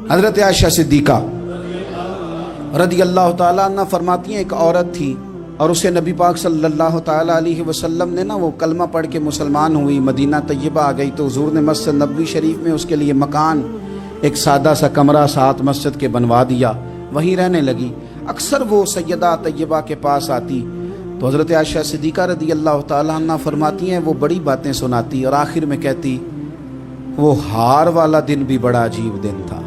حضرت عائشہ صدیقہ رضی اللہ تعالیٰ عنہ فرماتی ہیں ایک عورت تھی اور اسے نبی پاک صلی اللہ تعالیٰ علیہ وسلم نے وہ کلمہ پڑھ کے مسلمان ہوئی، مدینہ طیبہ آ گئی تو حضور نے مسجد نبوی شریف میں اس کے لیے مکان، ایک سادہ سا کمرہ ساتھ مسجد کے بنوا دیا، وہیں رہنے لگی۔ اکثر وہ سیدہ طیبہ کے پاس آتی تو حضرت عائشہ صدیقہ رضی اللہ تعالیٰ عنہ فرماتی ہیں وہ بڑی باتیں سناتی اور آخر میں کہتی وہ ہار والا دن بھی بڑا عجیب دن تھا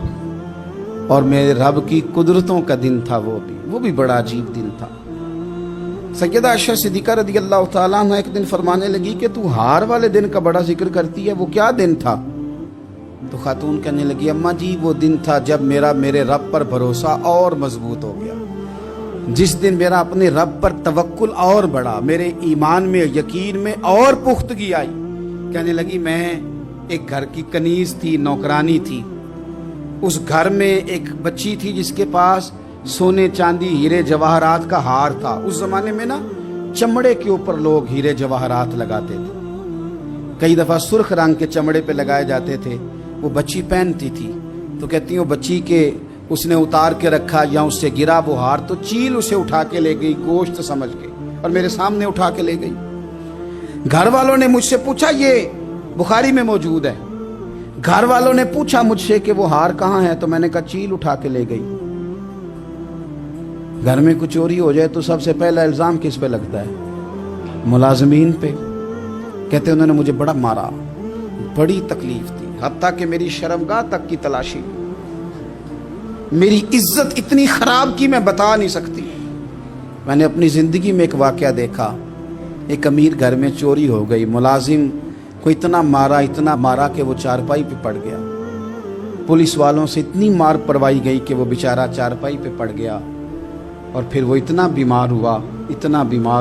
اور میرے رب کی قدرتوں کا دن تھا، وہ بھی بڑا عجیب دن تھا۔ سیدہ عائشہ صدیقہ رضی اللہ تعالیٰ عنہ ایک دن فرمانے لگی کہ تو ہار والے دن کا بڑا ذکر کرتی ہے، وہ کیا دن تھا؟ تو خاتون کہنے لگی اماں جی وہ دن تھا جب میرے رب پر بھروسہ اور مضبوط ہو گیا، جس دن میرا اپنے رب پر توکل اور بڑھا، میرے ایمان میں یقین میں اور پختگی آئی۔ کہنے لگی میں ایک گھر کی کنیز تھی، نوکرانی تھی، اس گھر میں ایک بچی تھی جس کے پاس سونے چاندی ہیرے جواہرات کا ہار تھا۔ اس زمانے میں نا چمڑے کے اوپر لوگ ہیرے جواہرات لگاتے تھے، کئی دفعہ سرخ رنگ کے چمڑے پہ لگائے جاتے تھے، وہ بچی پہنتی تھی تو کہتی ہوں بچی کے اس نے اتار کے رکھا یا اس سے گرا وہ ہار تو چیل اسے اٹھا کے لے گئی گوشت سمجھ کے اور میرے سامنے اٹھا کے لے گئی۔ گھر والوں نے مجھ سے پوچھا، یہ بخاری میں موجود ہے، گھر والوں نے پوچھا مجھ سے کہ وہ ہار کہاں ہے تو میں نے کہا چیل اٹھا کے لے گئی۔ گھر میں کچھ چوری ہو جائے تو سب سے پہلا الزام کس پہ لگتا ہے؟ ملازمین پہ۔ کہتے انہوں نے مجھے بڑا مارا، بڑی تکلیف تھی، حتیٰ کہ میری شرمگاہ تک کی تلاشی، میری عزت اتنی خراب کی میں بتا نہیں سکتی۔ میں نے اپنی زندگی میں ایک واقعہ دیکھا، ایک امیر گھر میں چوری ہو گئی، ملازم کو اتنا مارا کہ وہ چارپائی پہ پڑ گیا، پولیس والوں سے اتنی مار پروائی گئی کہ وہ بیچارہ چارپائی پہ پڑ گیا اور پھر وہ اتنا بیمار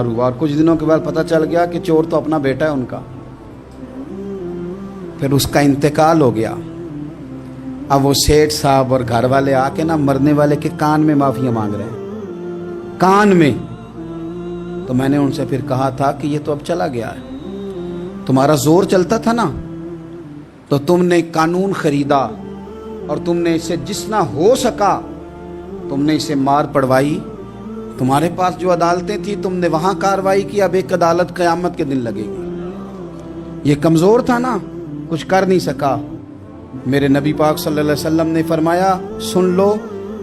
ہوا اور کچھ دنوں کے بعد پتہ چل گیا کہ چور تو اپنا بیٹا ہے ان کا، پھر اس کا انتقال ہو گیا۔ اب وہ سیٹھ صاحب اور گھر والے آ کے نا مرنے والے کے کان میں معافیاں مانگ رہے ہیں، کان میں۔ تو میں نے ان سے پھر کہا تھا کہ یہ تو اب چلا گیا ہے، تمہارا زور چلتا تھا نا تو تم نے قانون خریدا اور تم نے اسے جتنا ہو سکا تم نے اسے مار پڑوائی، تمہارے پاس جو عدالتیں تھی تم نے وہاں کارروائی کی، اب ایک عدالت قیامت کے دن لگے گی۔ یہ کمزور تھا نا، کچھ کر نہیں سکا۔ میرے نبی پاک صلی اللہ علیہ وسلم نے فرمایا سن لو،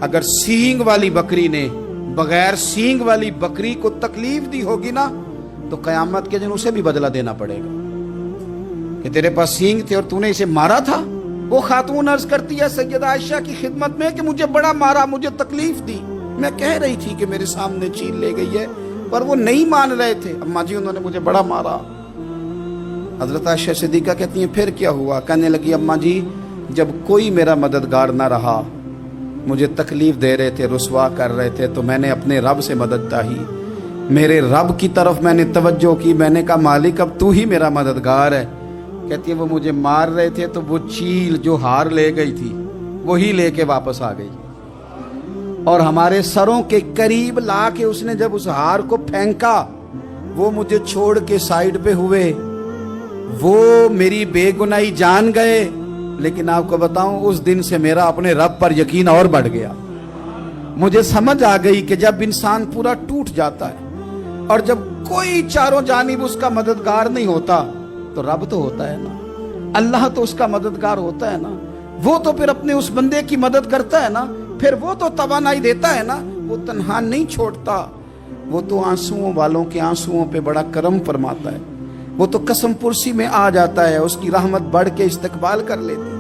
اگر سینگ والی بکری نے بغیر سینگ والی بکری کو تکلیف دی ہوگی نا تو قیامت کے دن اسے بھی بدلہ دینا پڑے گا کہ تیرے پاس سینگ تھے اور تو نے اسے مارا تھا۔ وہ خاتون عرض کرتی ہے سیدہ عائشہ کی خدمت میں کہ مجھے بڑا مارا، مجھے تکلیف دی، میں کہہ رہی تھی کہ میرے سامنے چیل لے گئی ہے پر وہ نہیں مان رہے تھے، اماں جی انہوں نے مجھے بڑا مارا۔ حضرت عائشہ صدیقہ کہتی ہیں پھر کیا ہوا؟ کہنے لگی اماں جی جب کوئی میرا مددگار نہ رہا، مجھے تکلیف دے رہے تھے، رسوا کر رہے تھے، تو میں نے اپنے رب سے مدد چاہی، میرے رب کی طرف میں نے توجہ کی، میں نے کہا مالک اب تو ہی میرا مددگار ہے۔ کہتی ہے وہ مجھے مار رہے تھے تو وہ چیل جو ہار لے گئی تھی وہی لے کے واپس آ گئی اور ہمارے سروں کے قریب لا کے اس نے جب اس ہار کو پھینکا وہ مجھے چھوڑ کے سائیڈ پہ ہوئے، وہ میری بے گناہی جان گئے، لیکن آپ کو بتاؤں اس دن سے میرا اپنے رب پر یقین اور بڑھ گیا۔ مجھے سمجھ آ گئی کہ جب انسان پورا ٹوٹ جاتا ہے اور جب کوئی چاروں جانب اس کا مددگار نہیں ہوتا تو رب تو ہوتا ہے نا، اللہ تو اس کا مددگار ہوتا ہے نا، وہ تو پھر اپنے اس بندے کی مدد کرتا ہے نا، پھر وہ تو توانائی دیتا ہے نا، وہ تنہا نہیں چھوڑتا، وہ تو آنسوؤں والوں کے آنسوؤں پہ بڑا کرم فرماتا ہے، وہ تو قسم پرسی میں آ جاتا ہے، اس کی رحمت بڑھ کے استقبال کر لیتی ہے۔